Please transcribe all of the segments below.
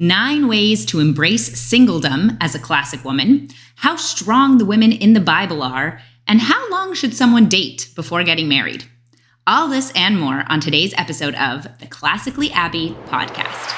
9 ways to embrace singledom as a classic woman, how strong the women in the Bible are, and how long should someone date before getting married. All this and more on today's episode of the Classically Abby podcast.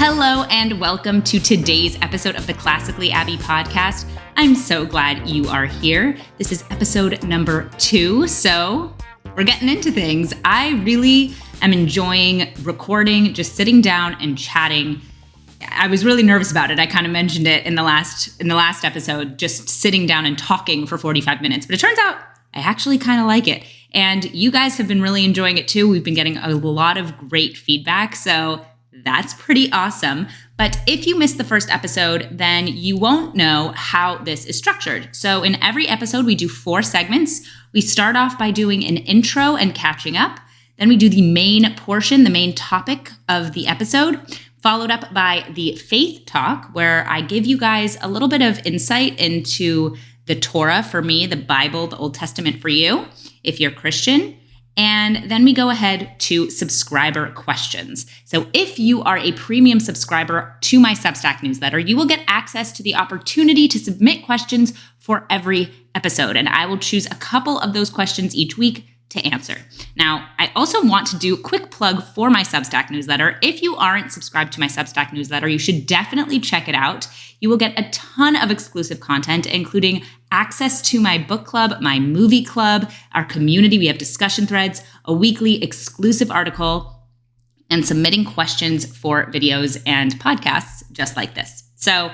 Hello and welcome to today's episode of the Classically Abby podcast. I'm so glad you are here. This is episode number 2, so we're getting into things. I really am enjoying recording, just sitting down and chatting. I was really nervous about it. I kind of mentioned it in the last episode, just sitting down and talking for 45 minutes. But it turns out I actually kind of like it. And you guys have been really enjoying it too. We've been getting a lot of great feedback, so that's pretty awesome. But if you missed the first episode, then you won't know how this is structured. So in every episode, we do 4 segments. We start off by doing an intro and catching up. Then we do the main portion, the main topic of the episode, followed up by the faith talk, where I give you guys a little bit of insight into the Torah for me, the Bible, the Old Testament for you, if you're Christian. And then we go ahead to subscriber questions. So if you are a premium subscriber to my Substack newsletter, you will get access to the opportunity to submit questions for every episode. And I will choose a couple of those questions each week to answer. Now, I also want to do a quick plug for my Substack newsletter. If you aren't subscribed to my Substack newsletter, you should definitely check it out. You will get a ton of exclusive content, including access to my book club, my movie club, our community. We have discussion threads, a weekly exclusive article, and submitting questions for videos and podcasts just like this. So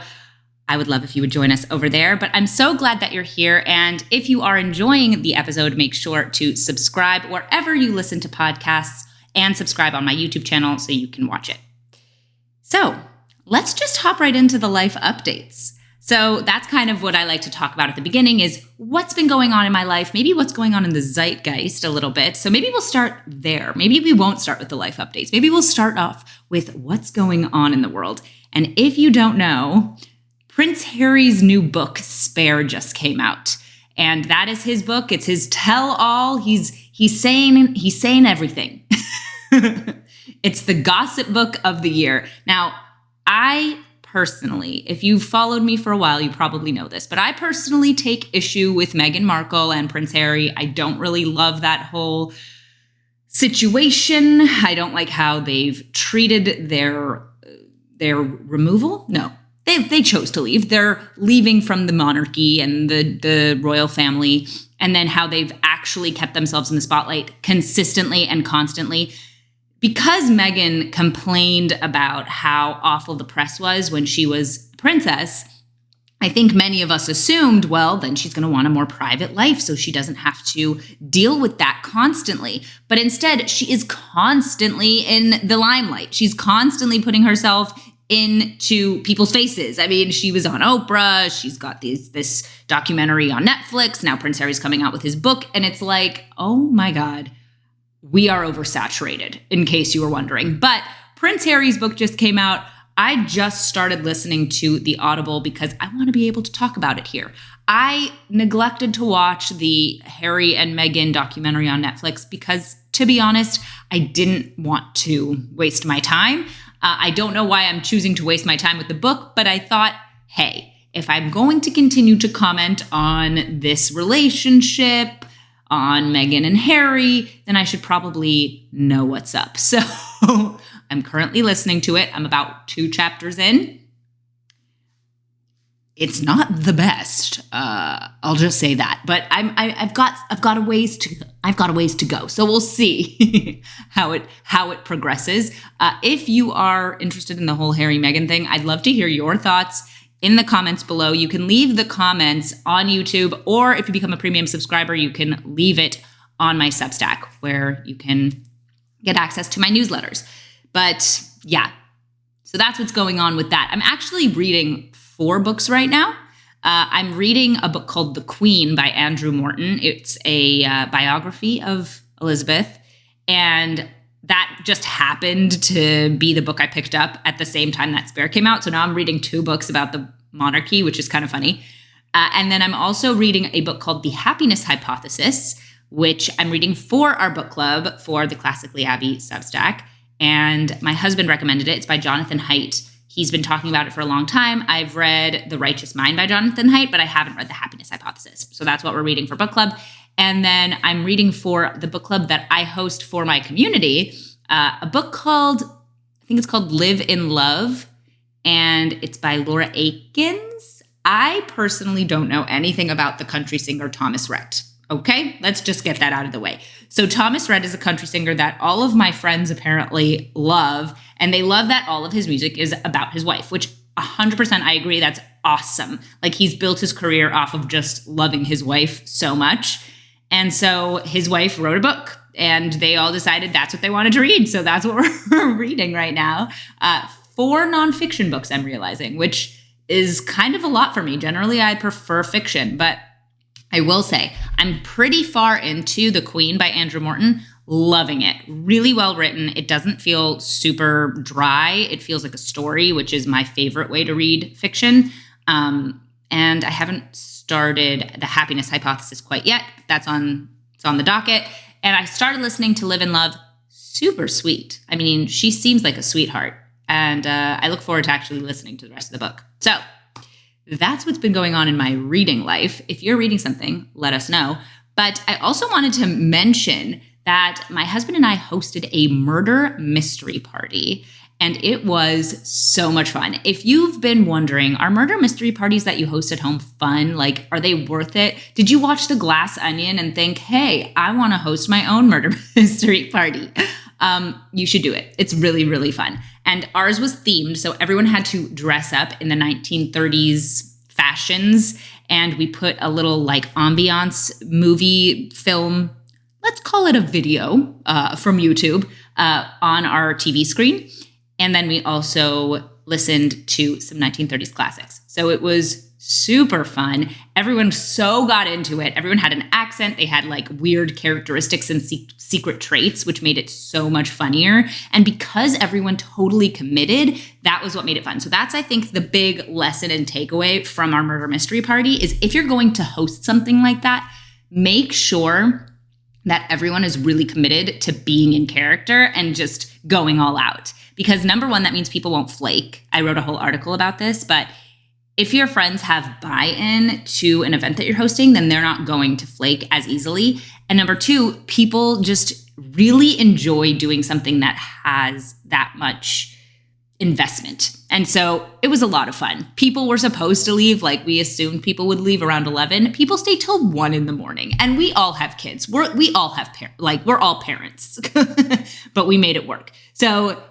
I would love if you would join us over there, but I'm so glad that you're here. And if you are enjoying the episode, make sure to subscribe wherever you listen to podcasts and subscribe on my YouTube channel so you can watch it. So let's just hop right into the life updates. So that's kind of what I like to talk about at the beginning is what's been going on in my life, maybe what's going on in the zeitgeist a little bit. So maybe we'll start there. Maybe we won't start with the life updates. Maybe we'll start off with what's going on in the world. And if you don't know, Prince Harry's new book, Spare, just came out. And that is his book. It's his tell-all. He's saying everything. It's the gossip book of the year. Now, I personally, if you've followed me for a while, you probably know this, but I personally take issue with Meghan Markle and Prince Harry. I don't really love that whole situation. I don't like how they've treated their removal. No. They chose to leave. They're leaving from the monarchy and the royal family, and then how they've actually kept themselves in the spotlight consistently and constantly. Because Meghan complained about how awful the press was when she was a princess, I think many of us assumed, well, then she's going to want a more private life so she doesn't have to deal with that constantly. But instead, she is constantly in the limelight. She's constantly putting herself into people's faces. I mean, she was on Oprah. She's got this documentary on Netflix. Now Prince Harry's coming out with his book. And it's like, oh my God, we are oversaturated, in case you were wondering. But Prince Harry's book just came out. I just started listening to the Audible because I want to be able to talk about it here. I neglected to watch the Harry and Meghan documentary on Netflix because, to be honest, I didn't want to waste my time. I don't know why I'm choosing to waste my time with the book, but I thought, hey, if I'm going to continue to comment on this relationship, on Meghan and Harry, then I should probably know what's up. So I'm currently listening to it. I'm about 2 chapters in. It's not the best. I'll just say that. But I've got a ways to go. So we'll see how it progresses. If you are interested in the whole Harry Meghan thing, I'd love to hear your thoughts in the comments below. You can leave the comments on YouTube, or if you become a premium subscriber, you can leave it on my Substack, where you can get access to my newsletters. But yeah, so that's what's going on with that. I'm actually reading 4 books right now. I'm reading a book called The Queen by Andrew Morton. It's a biography of Elizabeth. And that just happened to be the book I picked up at the same time that Spare came out. So now I'm reading 2 books about the monarchy, which is kind of funny. And then I'm also reading a book called The Happiness Hypothesis, which I'm reading for our book club for the Classically Abby Substack. And my husband recommended it. It's by Jonathan Haidt. He's been talking about it for a long time. I've read The Righteous Mind by Jonathan Haidt, but I haven't read The Happiness Hypothesis. So that's what we're reading for book club. And then I'm reading for the book club that I host for my community, a book called, I think it's called Live in Love, and it's by Laura Akins. I personally don't know anything about the country singer Thomas Rhett. Okay, let's just get that out of the way. So Thomas Rhett is a country singer that all of my friends apparently love, and they love that all of his music is about his wife, which 100% I agree, that's awesome. Like, he's built his career off of just loving his wife so much. And so his wife wrote a book, and they all decided that's what they wanted to read. So that's what we're reading right now. 4 nonfiction books, I'm realizing, which is kind of a lot for me. Generally, I prefer fiction, but I will say I'm pretty far into The Queen by Andrew Morton. Loving it. Really well written. It doesn't feel super dry. It feels like a story, which is my favorite way to read fiction. And I haven't started The Happiness Hypothesis quite yet. It's on the docket. And I started listening to Live in Love. Super sweet. I mean, she seems like a sweetheart. And I look forward to actually listening to the rest of the book. So that's what's been going on in my reading life. If you're reading something, let us know. But I also wanted to mention that my husband and I hosted a murder mystery party, and it was so much fun. If you've been wondering, are murder mystery parties that you host at home fun? Like, are they worth it? Did you watch The Glass Onion and think, hey, I want to host my own murder mystery party? You should do it. It's really, really fun. And ours was themed, so everyone had to dress up in the 1930s fashions, and we put a little like ambiance movie film, let's call it a video from YouTube, on our TV screen. And then we also listened to some 1930s classics. So it was super fun. Everyone so got into it. Everyone had an accent. They had like weird characteristics and secret traits, which made it so much funnier. And because everyone totally committed, that was what made it fun. So that's, I think, the big lesson and takeaway from our murder mystery party is if you're going to host something like that, make sure that everyone is really committed to being in character and just going all out. Because number one, that means people won't flake. I wrote a whole article about this, but if your friends have buy-in to an event that you're hosting, then they're not going to flake as easily. And number two, people just really enjoy doing something that has that much investment. And so it was a lot of fun. People were supposed to leave, like we assumed people would leave around 11. People stayed till 1 a.m. And we all have kids. We're all parents, but we made it work. So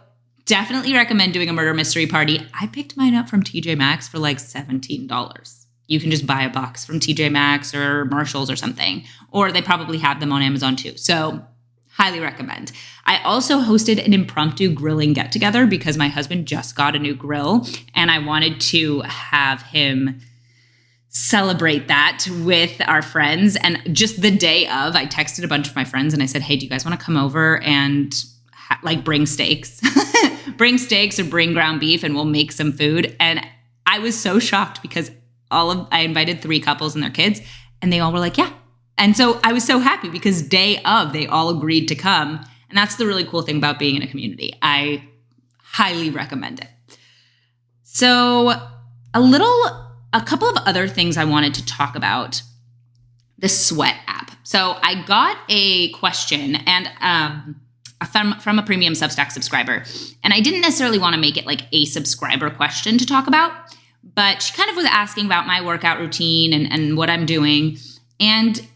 definitely recommend doing a murder mystery party. I picked mine up from TJ Maxx for like $17. You can just buy a box from TJ Maxx or Marshalls or something, or they probably have them on Amazon too. So highly recommend. I also hosted an impromptu grilling get together because my husband just got a new grill and I wanted to have him celebrate that with our friends. And just the day of, I texted a bunch of my friends and I said, hey, do you guys want to come over and bring steaks? Bring steaks or bring ground beef and we'll make some food. And I was so shocked because I invited 3 couples and their kids and they all were like, yeah. And so I was so happy because day of, they all agreed to come. And that's the really cool thing about being in a community. I highly recommend it. So a couple of other things I wanted to talk about. The Sweat app. So I got a question and from a premium Substack subscriber. And I didn't necessarily want to make it like a subscriber question to talk about, but she kind of was asking about my workout routine and what I'm doing. And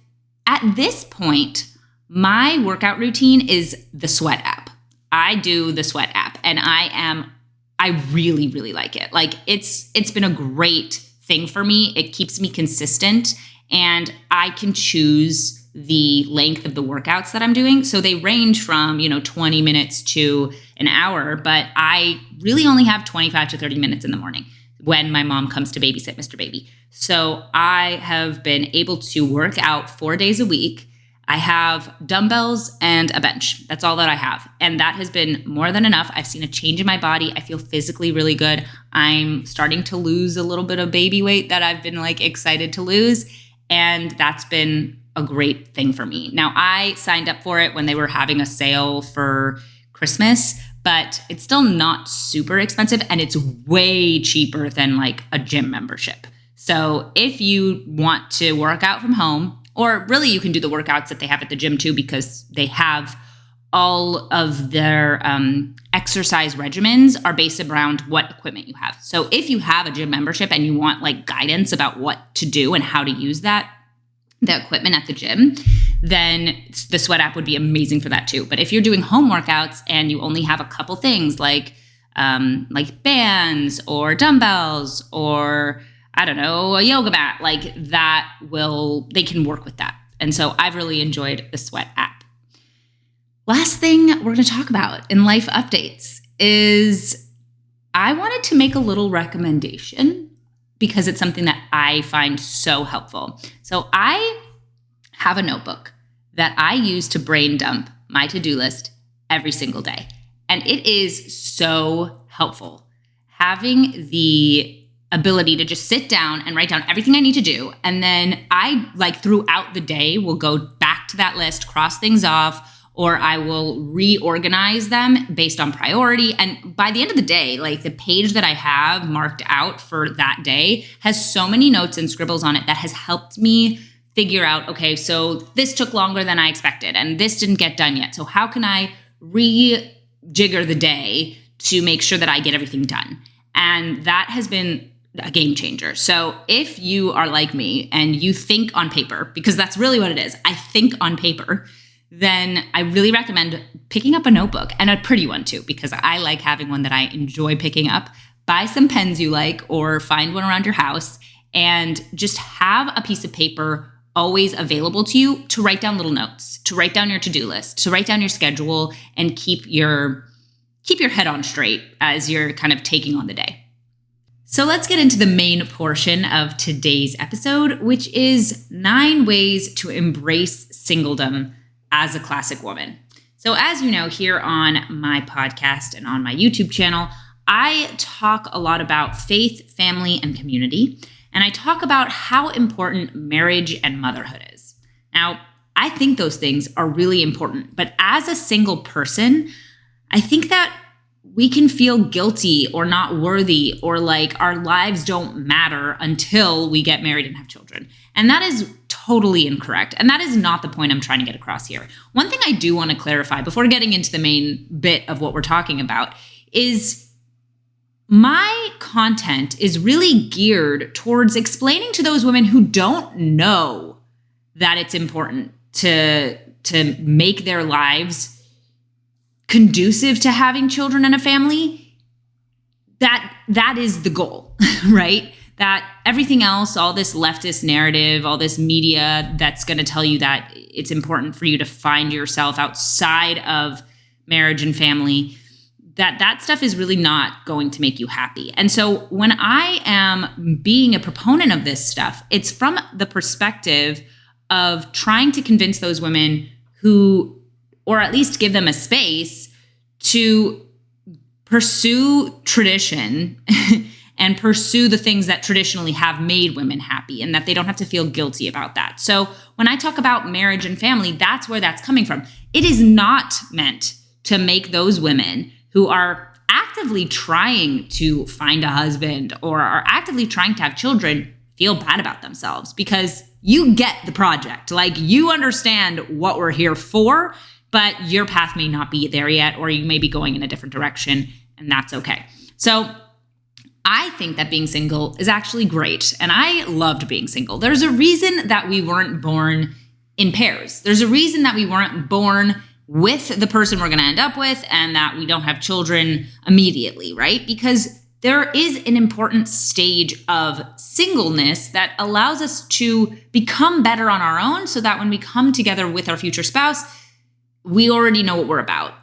at this point, my workout routine is the Sweat app. I do the Sweat app and I really, really like it. Like it's been a great thing for me. It keeps me consistent and I can choose the length of the workouts that I'm doing. So they range from, 20 minutes to an hour, but I really only have 25 to 30 minutes in the morning when my mom comes to babysit Mr. Baby. So I have been able to work out 4 days a week. I have dumbbells and a bench. That's all that I have. And that has been more than enough. I've seen a change in my body. I feel physically really good. I'm starting to lose a little bit of baby weight that I've been excited to lose. And that's been a great thing for me. Now, I signed up for it when they were having a sale for Christmas, but it's still not super expensive and it's way cheaper than a gym membership. So if you want to work out from home, or really you can do the workouts that they have at the gym too, because they have all of their exercise regimens are based around what equipment you have. So if you have a gym membership and you want guidance about what to do and how to use the equipment at the gym, then the Sweat app would be amazing for that too. But if you're doing home workouts and you only have a couple things like bands or dumbbells or I don't know, a yoga mat, they can work with that. And so I've really enjoyed the Sweat app. Last thing we're going to talk about in life updates is I wanted to make a little recommendation because it's something that I find so helpful. So I have a notebook that I use to brain dump my to-do list every single day. And it is so helpful having the ability to just sit down and write down everything I need to do. And then I throughout the day will go back to that list, cross things off, or I will reorganize them based on priority. And by the end of the day, the page that I have marked out for that day has so many notes and scribbles on it that has helped me figure out, okay, so this took longer than I expected and this didn't get done yet. So how can I rejigger the day to make sure that I get everything done? And that has been a game changer. So if you are like me and you think on paper, because that's really what it is, I think on paper, then I really recommend picking up a notebook, and a pretty one too, because I like having one that I enjoy picking up. Buy some pens you like or find one around your house and just have a piece of paper always available to you to write down little notes, to write down your to-do list, to write down your schedule and keep your head on straight as you're kind of taking on the day. So let's get into the main portion of today's episode, which is 9 ways to embrace singledom as a classic woman. So as you know, here on my podcast and on my YouTube channel, I talk a lot about faith, family, and community. And I talk about how important marriage and motherhood is. Now, I think those things are really important. But as a single person, I think that we can feel guilty or not worthy or our lives don't matter until we get married and have children. And that is totally incorrect. And that is not the point I'm trying to get across here. One thing I do want to clarify before getting into the main bit of what we're talking about is my content is really geared towards explaining to those women who don't know that it's important to make their lives conducive to having children and a family, that is the goal, right? That everything else, all this leftist narrative, all this media that's going to tell you that it's important for you to find yourself outside of marriage and family, that stuff is really not going to make you happy. And so when I am being a proponent of this stuff, it's from the perspective of trying to convince those women who, or at least give them a space to pursue tradition and pursue the things that traditionally have made women happy and that they don't have to feel guilty about that. So when I talk about marriage and family, that's where that's coming from. It is not meant to make those women who are actively trying to find a husband or are actively trying to have children feel bad about themselves, because you get the project. You understand what we're here for, but your path may not be there yet, or you may be going in a different direction, and that's okay. So I think that being single is actually great, and I loved being single. There's a reason that we weren't born in pairs. There's a reason that we weren't born with the person we're going to end up with and that we don't have children immediately, right? Because there is an important stage of singleness that allows us to become better on our own so that when we come together with our future spouse, we already know what we're about,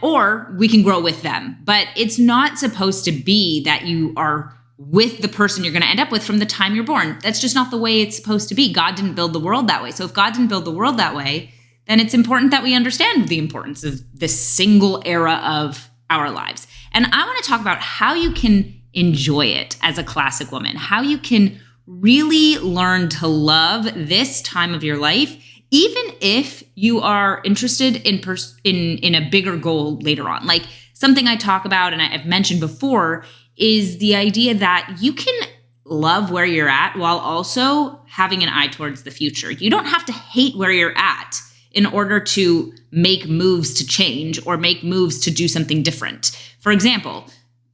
or we can grow with them. But it's not supposed to be that you are with the person you're going to end up with from the time you're born. That's just not the way it's supposed to be. God didn't build the world that way. So if God didn't build the world that way, then it's important that we understand the importance of this single era of our lives. And I want to talk about how you can enjoy it as a classic woman, how you can really learn to love this time of your life, even if you are interested in a bigger goal later on. Like something I talk about and I've mentioned before is the idea that you can love where you're at while also having an eye towards the future. You don't have to hate where you're at in order to make moves to change or make moves to do something different. For example,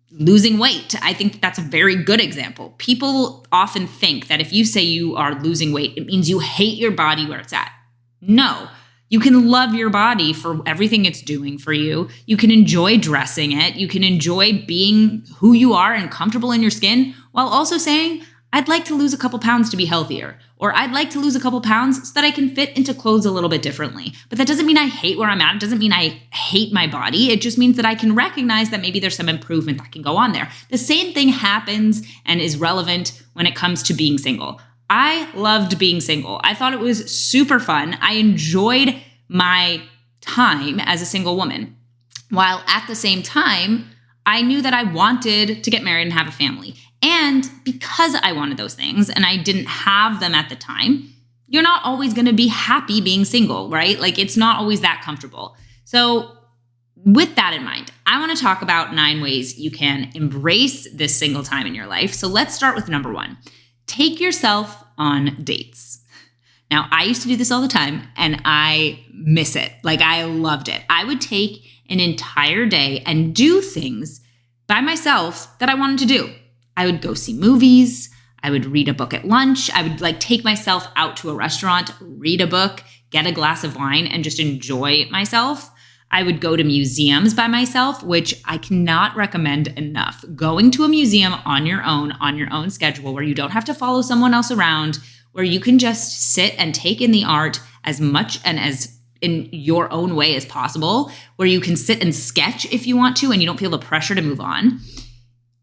losing weight. I think that's a very good example. People often think that if you say you are losing weight, it means you hate your body where it's at. No, you can love your body for everything it's doing for you. You can enjoy dressing it. You can enjoy being who you are and comfortable in your skin while also saying, I'd like to lose a couple pounds to be healthier, or I'd like to lose a couple pounds so that I can fit into clothes a little bit differently. But that doesn't mean I hate where I'm at. It doesn't mean I hate my body. It just means that I can recognize that maybe there's some improvement that can go on there. The same thing happens and is relevant when it comes to being single. I loved being single. I thought it was super fun. I enjoyed my time as a single woman, while at the same time, I knew that I wanted to get married and have a family. And because I wanted those things and I didn't have them at the time, you're not always going to be happy being single, right? Like it's not always that comfortable. So with that in mind, I want to talk about 9 ways you can embrace this single time in your life. So let's start with number 1. Take yourself on dates. Now, I used to do this all the time and I miss it. Like I loved it. I would take an entire day and do things by myself that I wanted to do. I would go see movies. I would read a book at lunch. I would take myself out to a restaurant, read a book, get a glass of wine, and just enjoy myself. I would go to museums by myself, which I cannot recommend enough. Going to a museum on your own schedule, where you don't have to follow someone else around, where you can just sit and take in the art as much and as in your own way as possible, where you can sit and sketch if you want to and you don't feel the pressure to move on.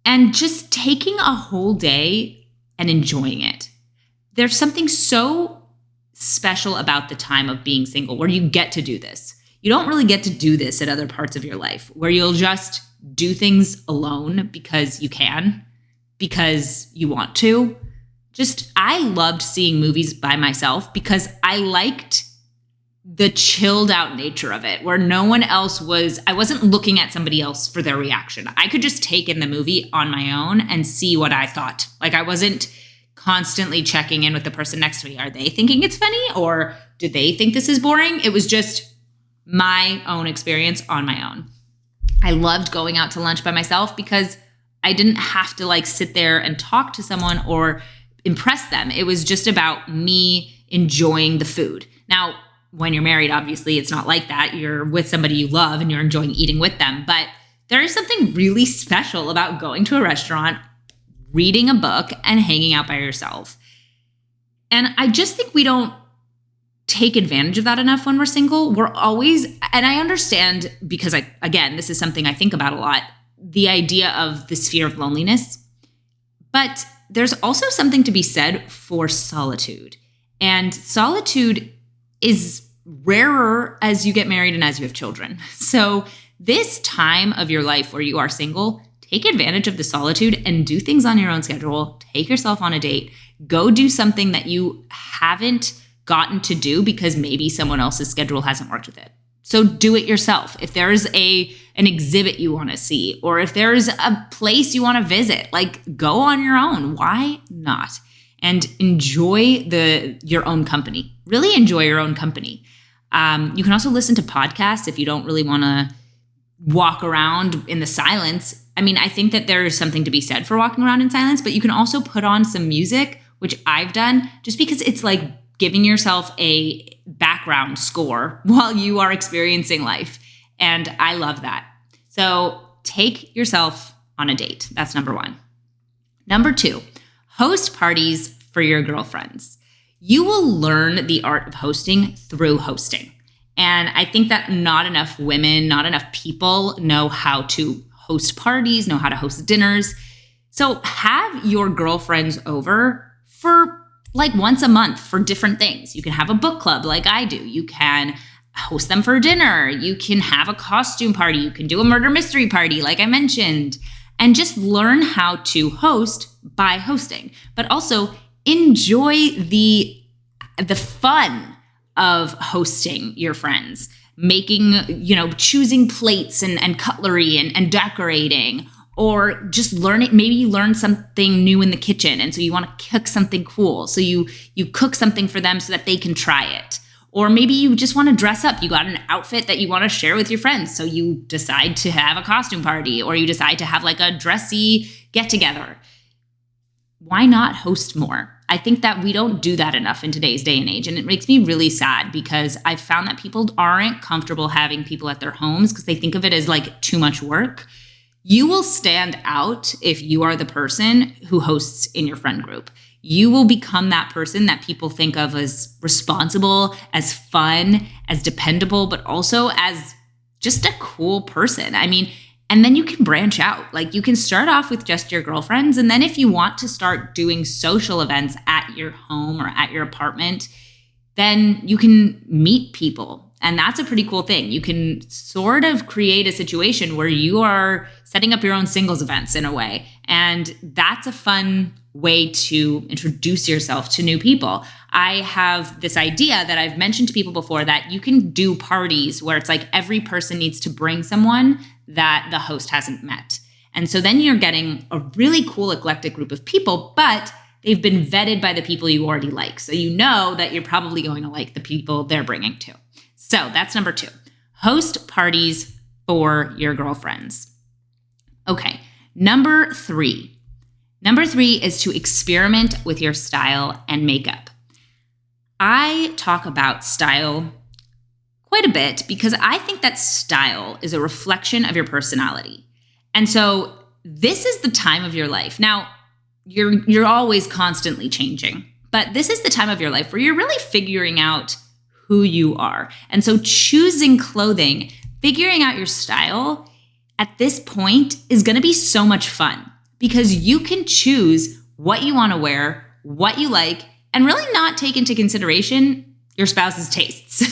And just taking a whole day and enjoying it. There's something so special about the time of being single where you get to do this. You don't really get to do this at other parts of your life where you'll just do things alone because you can, because you want to. I loved seeing movies by myself because I liked the chilled out nature of it, where no one else I wasn't looking at somebody else for their reaction. I could just take in the movie on my own and see what I thought. Like I wasn't constantly checking in with the person next to me. Are they thinking it's funny or do they think this is boring? It was just my own experience on my own. I loved going out to lunch by myself because I didn't have to sit there and talk to someone or impress them. It was just about me enjoying the food. Now, when you're married, obviously, it's not like that. You're with somebody you love and you're enjoying eating with them. But there is something really special about going to a restaurant, reading a book, and hanging out by yourself. And I just think we don't take advantage of that enough when we're single. We're always, and I understand because this is something I think about a lot, the idea of this fear of loneliness. But there's also something to be said for solitude. And solitude is rarer as you get married and as you have children. So this time of your life where you are single, take advantage of the solitude and do things on your own schedule. Take yourself on a date. Go do something that you haven't gotten to do because maybe someone else's schedule hasn't worked with it. So do it yourself. If there's an exhibit you want to see, or if there's a place you want to visit, go on your own. Why not? And enjoy your own company. Really enjoy your own company. You can also listen to podcasts if you don't really want to walk around in the silence. I mean, I think that there is something to be said for walking around in silence, but you can also put on some music, which I've done, just because it's like giving yourself a background score while you are experiencing life. And I love that. So take yourself on a date. That's number 1. Number 2, host parties for your girlfriends. You will learn the art of hosting through hosting. And I think that not enough women, not enough people know how to host parties, know how to host dinners. So have your girlfriends over for once a month for different things. You can have a book club like I do. You can host them for dinner. You can have a costume party. You can do a murder mystery party, like I mentioned, and just learn how to host by hosting, but also enjoy the fun of hosting your friends, making, choosing plates and cutlery and decorating, or just learning. Maybe you learn something new in the kitchen, and so you want to cook something cool. So you cook something for them so that they can try it. Or maybe you just want to dress up. You got an outfit that you want to share with your friends. So you decide to have a costume party, or you decide to have like a dressy get together. Why not host more? I think that we don't do that enough in today's day and age. And it makes me really sad because I've found that people aren't comfortable having people at their homes because they think of it as like too much work. You will stand out if you are the person who hosts in your friend group. You will become that person that people think of as responsible, as fun, as dependable, but also as just a cool person. I mean, and then you can branch out. Like you can start off with just your girlfriends. And then if you want to start doing social events at your home or at your apartment, then you can meet people. And that's a pretty cool thing. You can sort of create a situation where you are setting up your own singles events in a way. And that's a fun way to introduce yourself to new people. I have this idea that I've mentioned to people before that you can do parties where it's like every person needs to bring someone that the host hasn't met. And so then you're getting a really cool eclectic group of people, but they've been vetted by the people you already like. So you know that you're probably going to like the people they're bringing to. So that's number 2. Host parties for your girlfriends. Okay, number 3. Number 3 is to experiment with your style and makeup. I talk about style quite a bit because I think that style is a reflection of your personality. And so this is the time of your life. Now, you're always constantly changing, but this is the time of your life where you're really figuring out who you are. And so choosing clothing, figuring out your style at this point is going to be so much fun because you can choose what you want to wear, what you like, and really not take into consideration your spouse's tastes.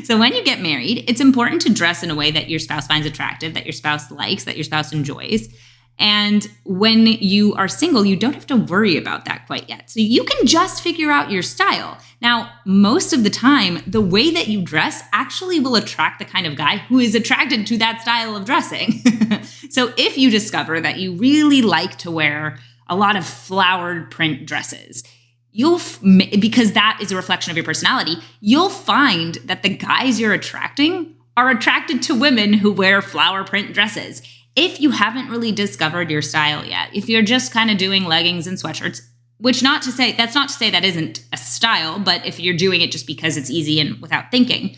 So when you get married, it's important to dress in a way that your spouse finds attractive, that your spouse likes, that your spouse enjoys. And when you are single, you don't have to worry about that quite yet. So you can just figure out your style. Now, most of the time, the way that you dress actually will attract the kind of guy who is attracted to that style of dressing. So if you discover that you really like to wear a lot of flowered print dresses, because that is a reflection of your personality, you'll find that the guys you're attracting are attracted to women who wear flower print dresses. If you haven't really discovered your style yet, if you're just kind of doing leggings and sweatshirts, that's not to say that isn't a style, but if you're doing it just because it's easy and without thinking,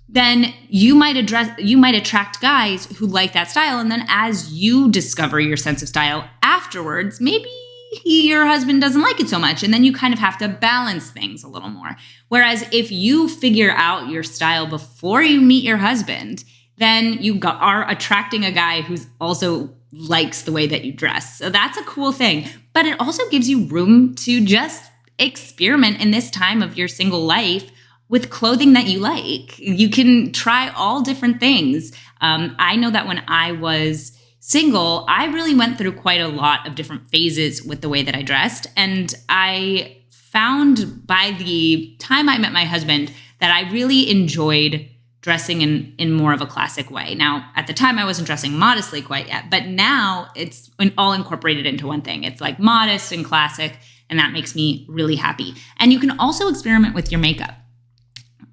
then you might attract guys who like that style. And then as you discover your sense of style afterwards, maybe your husband doesn't like it so much. And then you kind of have to balance things a little more. Whereas if you figure out your style before you meet your husband, then you are attracting a guy who's also likes the way that you dress. So that's a cool thing. But it also gives you room to just experiment in this time of your single life with clothing that you like. You can try all different things. I know that when I was single, I really went through quite a lot of different phases with the way that I dressed. And I found by the time I met my husband that I really enjoyed dressing in more of a classic way. Now, at the time, I wasn't dressing modestly quite yet, but now it's all incorporated into one thing. It's like modest and classic, and that makes me really happy. And you can also experiment with your makeup.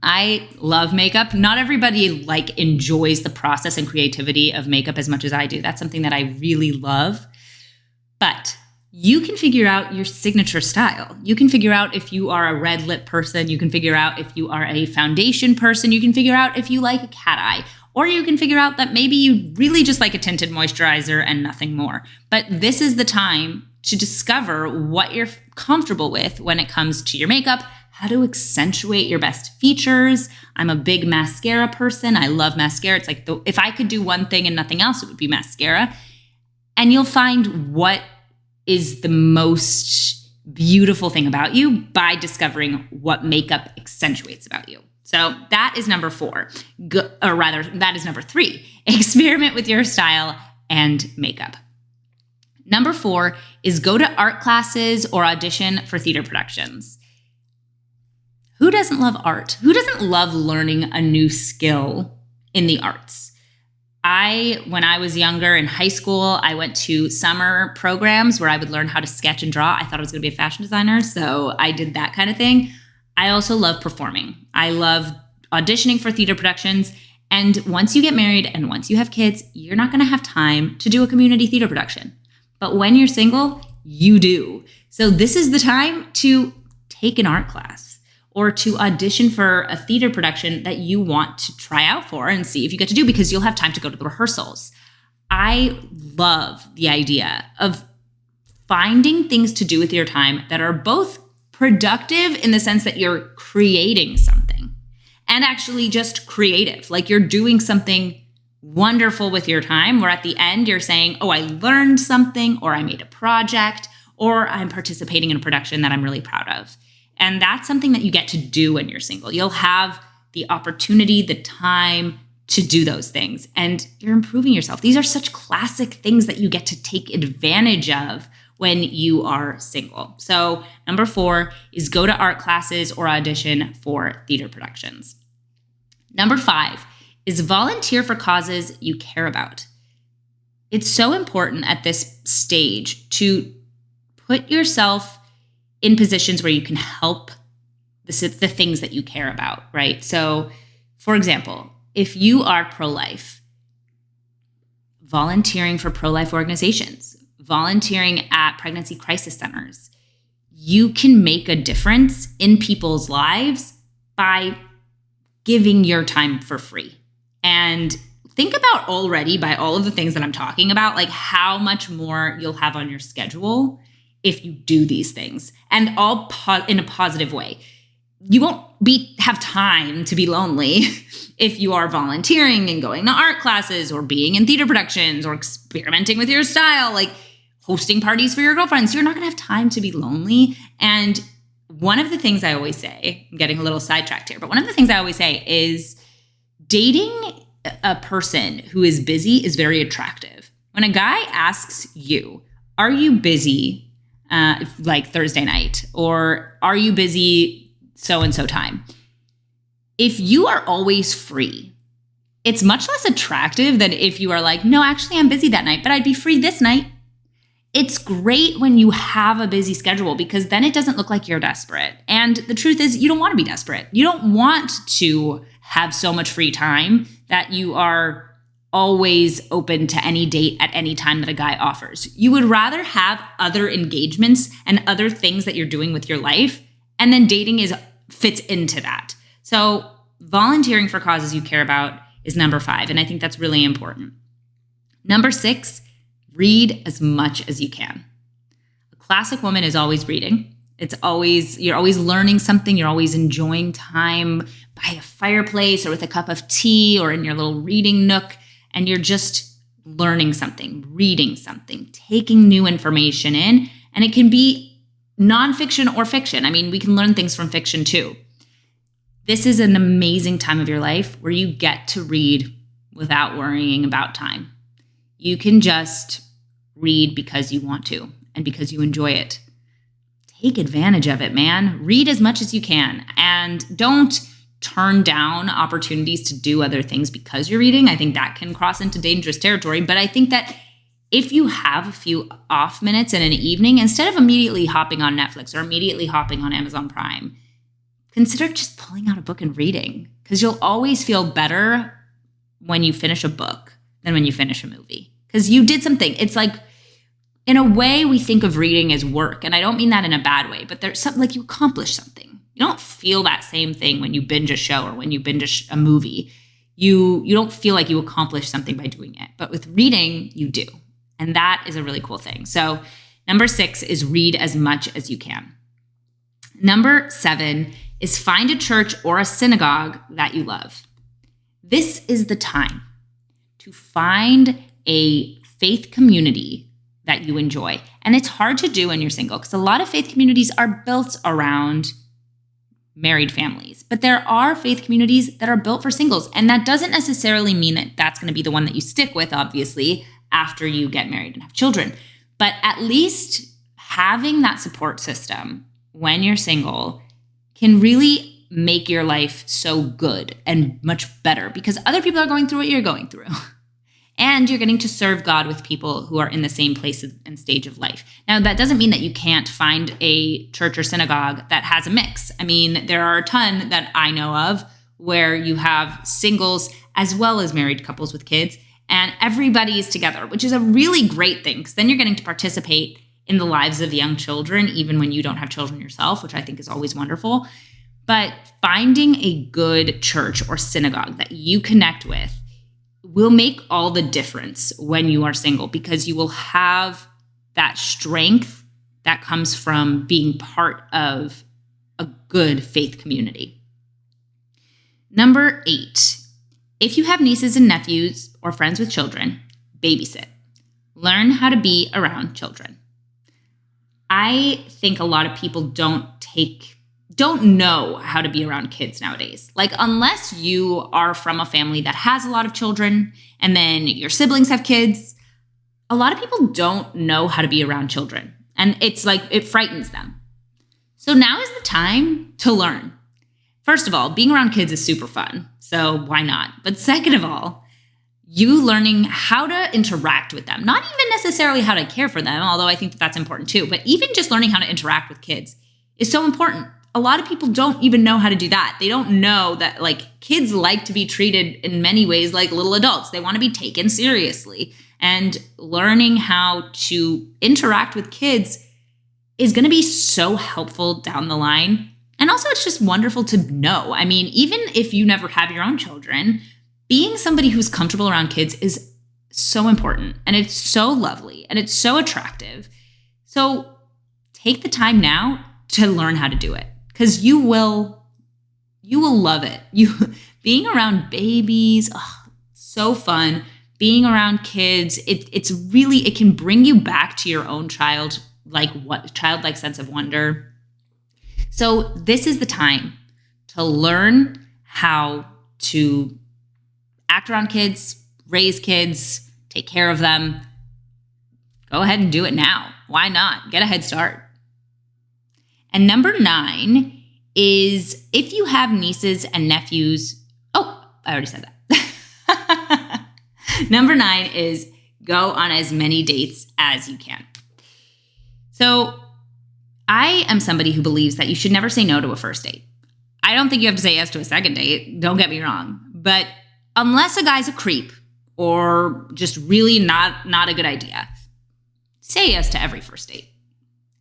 I love makeup. Not everybody enjoys the process and creativity of makeup as much as I do. That's something that I really love. But you can figure out your signature style. You can figure out if you are a red lip person. You can figure out if you are a foundation person. You can figure out if you like a cat eye. Or you can figure out that maybe you really just like a tinted moisturizer and nothing more. But this is the time to discover what you're comfortable with when it comes to your makeup, how to accentuate your best features. I'm a big mascara person. I love mascara. It's like if I could do one thing and nothing else, it would be mascara. And you'll find what is the most beautiful thing about you by discovering what makeup accentuates about you. So that is number 4, that is number 3. Experiment with your style and makeup. Number 4 is go to art classes or audition for theater productions. Who doesn't love art? Who doesn't love learning a new skill in the arts? When I was younger in high school, I went to summer programs where I would learn how to sketch and draw. I thought I was going to be a fashion designer, so I did that kind of thing. I also love performing. I love auditioning for theater productions. And once you get married and once you have kids, you're not going to have time to do a community theater production. But when you're single, you do. So this is the time to take an art class or to audition for a theater production that you want to try out for and see if you get to do, because you'll have time to go to the rehearsals. I love the idea of finding things to do with your time that are both productive in the sense that you're creating something and actually just creative. Like you're doing something wonderful with your time where at the end you're saying, oh, I learned something, or I made a project, or I'm participating in a production that I'm really proud of. And that's something that you get to do when you're single. You'll have the opportunity, the time to do those things, and you're improving yourself. These are such classic things that you get to take advantage of when you are single. So number 4 is go to art classes or audition for theater productions. Number 5 is volunteer for causes you care about. It's so important at this stage to put yourself in positions where you can help the things that you care about, right? So, for example, if you are pro-life, volunteering for pro-life organizations, volunteering at pregnancy crisis centers, you can make a difference in people's lives by giving your time for free. And think about already by all of the things that I'm talking about, like how much more you'll have on your schedule if you do these things, and all in a positive way. You won't have time to be lonely if you are volunteering and going to art classes or being in theater productions or experimenting with your style, like hosting parties for your girlfriends. You're not going to have time to be lonely. And one of the things I always say, I'm getting a little sidetracked here, but one of the things I always say is dating a person who is busy is very attractive. When a guy asks you, are you busy like Thursday night, or are you busy so-and-so time? If you are always free, it's much less attractive than if you are like, no, actually I'm busy that night, but I'd be free this night. It's great when you have a busy schedule because then it doesn't look like you're desperate. And the truth is, you don't want to be desperate. You don't want to have so much free time that you are always open to any date at any time that a guy offers. You would rather have other engagements and other things that you're doing with your life, and then dating fits into that. So volunteering for causes you care about is number 5, and I think that's really important. Number 6, read as much as you can. A classic woman is always reading. You're always learning something. You're always enjoying time by a fireplace or with a cup of tea or in your little reading nook. And you're just learning something, reading something, taking new information in. And it can be nonfiction or fiction. I mean, we can learn things from fiction too. This is an amazing time of your life where you get to read without worrying about time. You can just read because you want to and because you enjoy it. Take advantage of it, man. Read as much as you can, and don't turn down opportunities to do other things because you're reading. I think that can cross into dangerous territory. But I think that if you have a few off minutes in an evening, instead of immediately hopping on Netflix or immediately hopping on Amazon Prime, consider just pulling out a book and reading, because you'll always feel better when you finish a book than when you finish a movie, because you did something. It's like, in a way, we think of reading as work, and I don't mean that in a bad way, but there's something like you accomplished something. You don't feel that same thing when you binge a show or when you binge a movie. You don't feel like you accomplished something by doing it. But with reading, you do. And that is a really cool thing. So number 6 is read as much as you can. Number 7 is find a church or a synagogue that you love. This is the time to find a faith community that you enjoy. And it's hard to do when you're single because a lot of faith communities are built around married families, but there are faith communities that are built for singles. And that doesn't necessarily mean that that's going to be the one that you stick with, obviously, after you get married and have children. But at least having that support system when you're single can really make your life so good and much better because other people are going through what you're going through. And you're getting to serve God with people who are in the same place and stage of life. Now, that doesn't mean that you can't find a church or synagogue that has a mix. I mean, there are a ton that I know of where you have singles as well as married couples with kids, and everybody is together, which is a really great thing because then you're getting to participate in the lives of young children, even when you don't have children yourself, which I think is always wonderful. But finding a good church or synagogue that you connect with will make all the difference when you are single because you will have that strength that comes from being part of a good faith community. Number 8, if you have nieces and nephews or friends with children, babysit. Learn how to be around children. I think a lot of people don't know how to be around kids nowadays. Like, unless you are from a family that has a lot of children and then your siblings have kids, a lot of people don't know how to be around children. And it's like, it frightens them. So now is the time to learn. First of all, being around kids is super fun. So why not? But second of all, you learning how to interact with them, not even necessarily how to care for them, although I think that that's important too, but even just learning how to interact with kids is so important. A lot of people don't even know how to do that. They don't know that like kids like to be treated in many ways like little adults. They want to be taken seriously. And learning how to interact with kids is going to be so helpful down the line. And also it's just wonderful to know. I mean, even if you never have your own children, being somebody who's comfortable around kids is so important. And it's so lovely and it's so attractive. So take the time now to learn how to do it. Because you will love it. Being around babies, so fun. Being around kids, it can bring you back to your own childlike sense of wonder. So this is the time to learn how to act around kids, raise kids, take care of them. Go ahead and do it now. Why not? Get a head start. And number 9 is if you have nieces and nephews. Oh, I already said that. Number 9 is go on as many dates as you can. So I am somebody who believes that you should never say no to a first date. I don't think you have to say yes to a second date. Don't get me wrong. But unless a guy's a creep or just really not a good idea, say yes to every first date.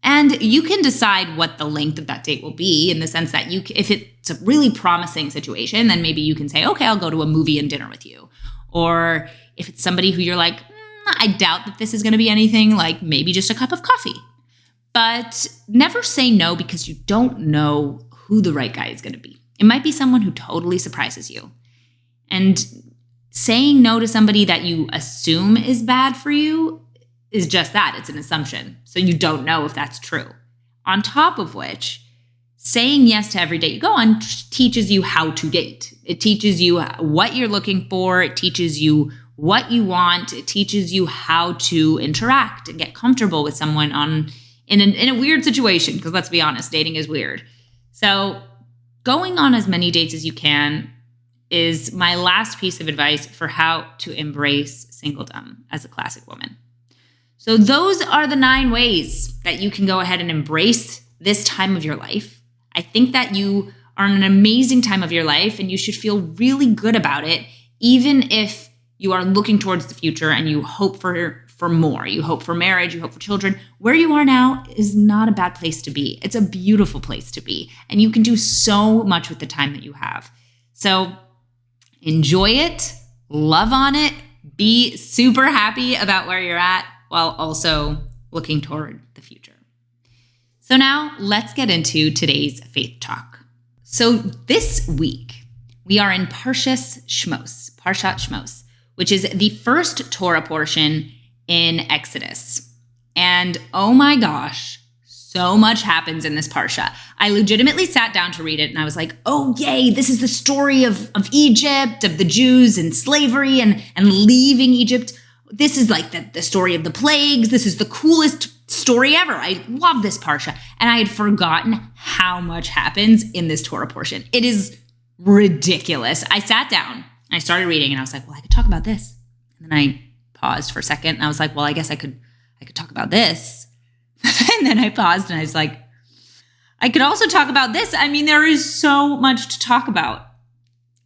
And you can decide what the length of that date will be in the sense that if it's a really promising situation, then maybe you can say, okay, I'll go to a movie and dinner with you. Or if it's somebody who you're like, I doubt that this is going to be anything, like maybe just a cup of coffee. But never say no because you don't know who the right guy is going to be. It might be someone who totally surprises you. And saying no to somebody that you assume is bad for you is just that. It's an assumption. So you don't know if that's true. On top of which, saying yes to every date you go on teaches you how to date. It teaches you what you're looking for. It teaches you what you want. It teaches you how to interact and get comfortable with someone in a weird situation, because let's be honest, dating is weird. So going on as many dates as you can is my last piece of advice for how to embrace singledom as a classic woman. So those are the 9 ways that you can go ahead and embrace this time of your life. I think that you are in an amazing time of your life and you should feel really good about it, even if you are looking towards the future and you hope for more. You hope for marriage, you hope for children. Where you are now is not a bad place to be. It's a beautiful place to be. And you can do so much with the time that you have. So enjoy it, love on it, be super happy about where you're at, while also looking toward the future. So now let's get into today's faith talk. So this week, we are in Parshat Shmos, which is the first Torah portion in Exodus. And oh my gosh, So much happens in this parsha. I legitimately sat down to read it and I was like, oh, yay, this is the story of Egypt, of the Jews and slavery and leaving Egypt. This is like the story of the plagues. This is the coolest story ever. I love this parsha. And I had forgotten how much happens in this Torah portion. It is ridiculous. I sat down, I started reading and I was like, well, I could talk about this. And then I paused for a second and I was like, well, I guess I could talk about this. And then I paused and I was like, I could also talk about this. I mean, there is so much to talk about.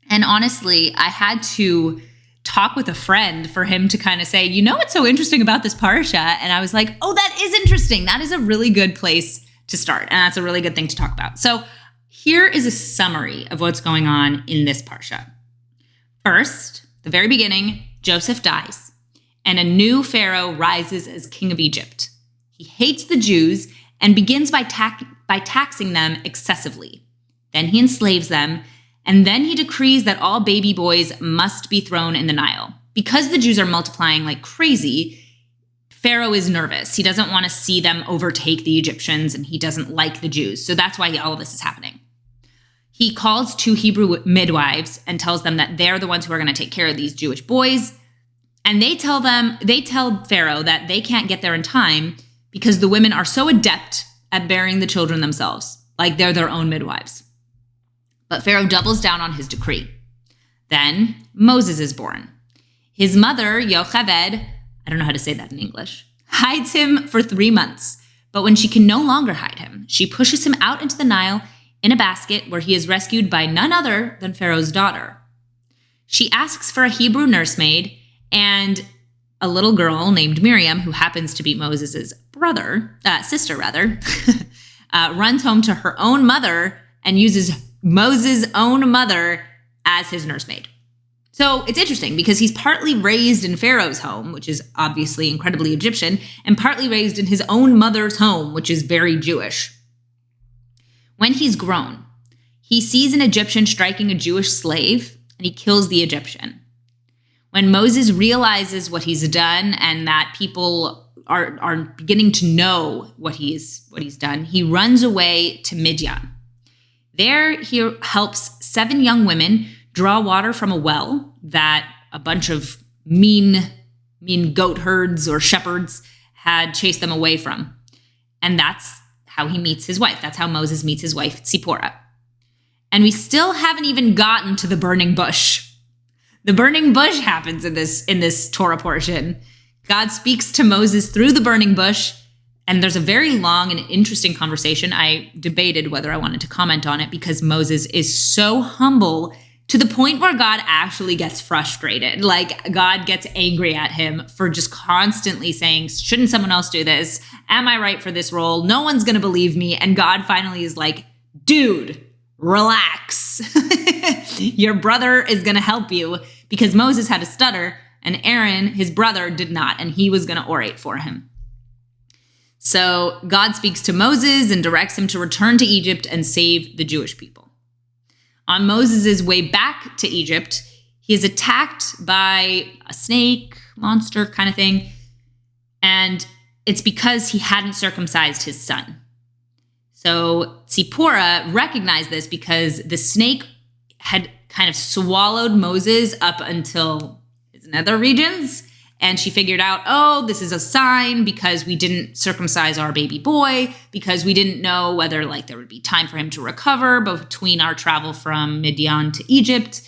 And honestly, I had to talk with a friend for him to kind of say, you know what's so interesting about this parsha? And I was like, oh, that is interesting. That is a really good place to start. And that's a really good thing to talk about. So here is a summary of what's going on in this parsha. First, the very beginning, Joseph dies, and a new Pharaoh rises as king of Egypt. He hates the Jews and begins by taxing them excessively. Then he enslaves them, and then he decrees that all baby boys must be thrown in the Nile. Because the Jews are multiplying like crazy, Pharaoh is nervous. He doesn't want to see them overtake the Egyptians, and he doesn't like the Jews. So that's why all of this is happening. He calls 2 Hebrew midwives and tells them that they're the ones who are going to take care of these Jewish boys. And they tell Pharaoh that they can't get there in time because the women are so adept at bearing the children themselves, like they're their own midwives. But Pharaoh doubles down on his decree. Then Moses is born. His mother, Yocheved, I don't know how to say that in English, hides him for 3 months. But when she can no longer hide him, she pushes him out into the Nile in a basket where he is rescued by none other than Pharaoh's daughter. She asks for a Hebrew nursemaid, and a little girl named Miriam, who happens to be Moses' sister, runs home to her own mother and uses Moses' own mother as his nursemaid. So it's interesting because he's partly raised in Pharaoh's home, which is obviously incredibly Egyptian, and partly raised in his own mother's home, which is very Jewish. When he's grown, he sees an Egyptian striking a Jewish slave, and he kills the Egyptian. When Moses realizes what he's done and that people are beginning to know what he's done, he runs away to Midian. There, he helps 7 young women draw water from a well that a bunch of mean goat herds or shepherds had chased them away from. And that's how he meets his wife. That's how Moses meets his wife, Tzipporah. And we still haven't even gotten to the burning bush. The burning bush happens in this Torah portion. God speaks to Moses through the burning bush, and there's a very long and interesting conversation. I debated whether I wanted to comment on it because Moses is so humble to the point where God actually gets frustrated. Like, God gets angry at him for just constantly saying, shouldn't someone else do this? Am I right for this role? No one's going to believe me. And God finally is like, dude, relax. Your brother is going to help you, because Moses had a stutter and Aaron, his brother, did not, and he was going to orate for him. So God speaks to Moses and directs him to return to Egypt and save the Jewish people. On Moses' way back to Egypt, he is attacked by a snake, monster kind of thing, and it's because he hadn't circumcised his son. So Tzipporah recognized this because the snake had kind of swallowed Moses up until his nether regions. And she figured out, oh, this is a sign because we didn't circumcise our baby boy, because we didn't know whether there would be time for him to recover between our travel from Midian to Egypt.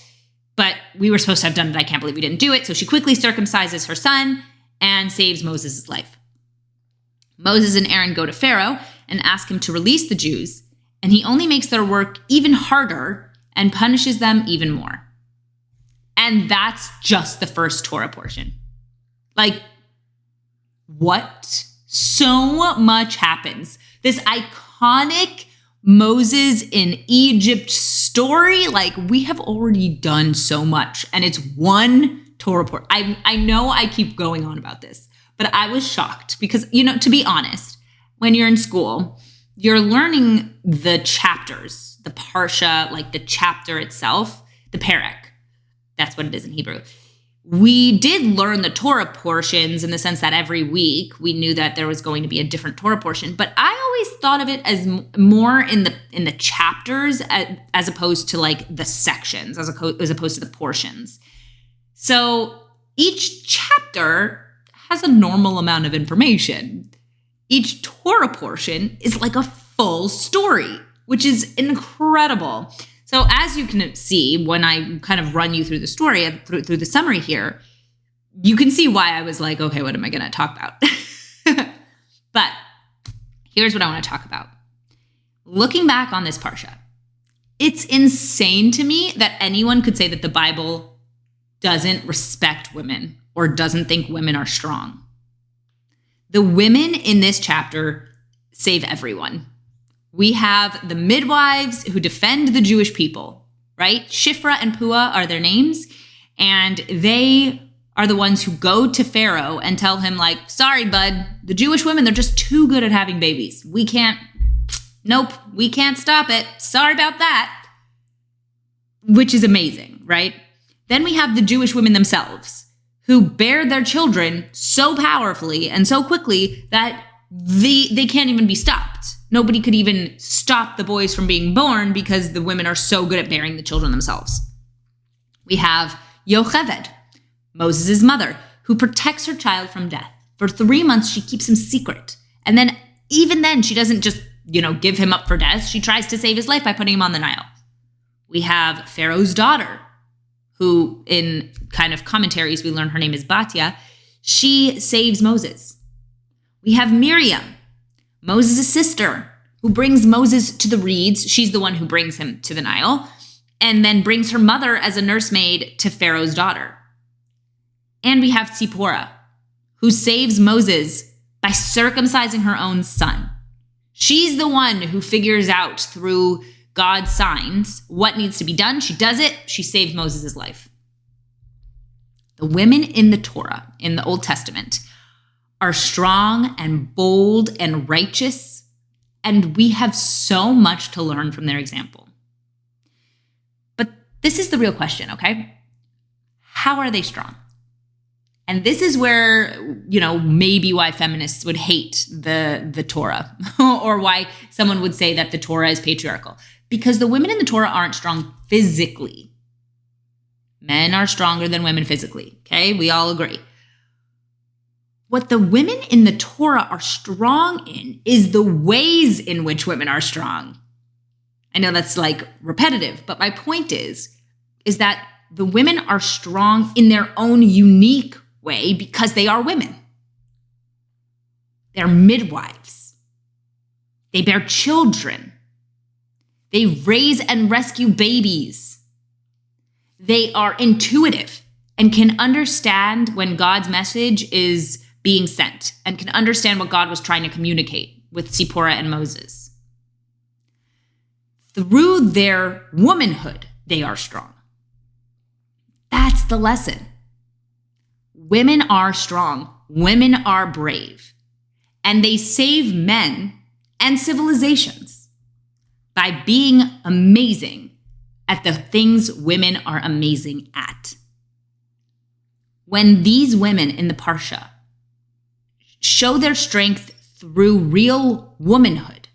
But we were supposed to have done it. I can't believe we didn't do it. So she quickly circumcises her son and saves Moses' life. Moses and Aaron go to Pharaoh and ask him to release the Jews, and he only makes their work even harder and punishes them even more. And that's just the first Torah portion. What? So much happens. This iconic Moses in Egypt story, we have already done so much, and it's one Torah portion. I know I keep going on about this, but I was shocked because, to be honest, when you're in school, you're learning the chapters, the parsha, the chapter itself, the perek. That's what it is in Hebrew. we did learn the Torah portions in the sense that every week we knew that there was going to be a different Torah portion. But I always thought of it as more in the chapters as opposed to like the sections, as opposed to the portions. So each chapter has a normal amount of information. Each Torah portion is like a full story, which is incredible. So as you can see, when I kind of run you through the story, through the summary here, you can see why I was like, okay, what am I going to talk about? But here's what I want to talk about. Looking back on this parsha, it's insane to me that anyone could say that the Bible doesn't respect women or doesn't think women are strong. The women in this chapter save everyone. We have the midwives who defend the Jewish people, right? Shifra and Pua are their names. And they are the ones who go to Pharaoh and tell him like, sorry, bud, the Jewish women, they're just too good at having babies. We can't stop it. Sorry about that. Which is amazing, right? Then we have the Jewish women themselves who bear their children so powerfully and so quickly that they can't even be stopped. Nobody could even stop the boys from being born because the women are so good at bearing the children themselves. We have Yocheved, Moses' mother, who protects her child from death. For 3 months, she keeps him secret. And then, even then, she doesn't just, give him up for death. She tries to save his life by putting him on the Nile. We have Pharaoh's daughter, who in kind of commentaries, we learn her name is Batya. She saves Moses. We have Miriam, Moses' sister, who brings Moses to the reeds. She's the one who brings him to the Nile, and then brings her mother as a nursemaid to Pharaoh's daughter. And we have Tzipporah, who saves Moses by circumcising her own son. She's the one who figures out through God's signs what needs to be done. She does it. She saves Moses' life. The women in the Torah, in the Old Testament, are strong and bold and righteous, and we have so much to learn from their example. But this is the real question, okay? How are they strong? And this is where, maybe why feminists would hate the Torah or why someone would say that the Torah is patriarchal. Because the women in the Torah aren't strong physically. Men are stronger than women physically, okay? We all agree. What the women in the Torah are strong in is the ways in which women are strong. I know that's like repetitive, but my point is that the women are strong in their own unique way because they are women. They're midwives. They bear children. They raise and rescue babies. They are intuitive and can understand when God's message is being sent and can understand what God was trying to communicate with Tzipporah and Moses. Through their womanhood, they are strong. That's the lesson. Women are strong. Women are brave. And they save men and civilizations by being amazing at the things women are amazing at. When these women in the Parsha show their strength through real womanhood,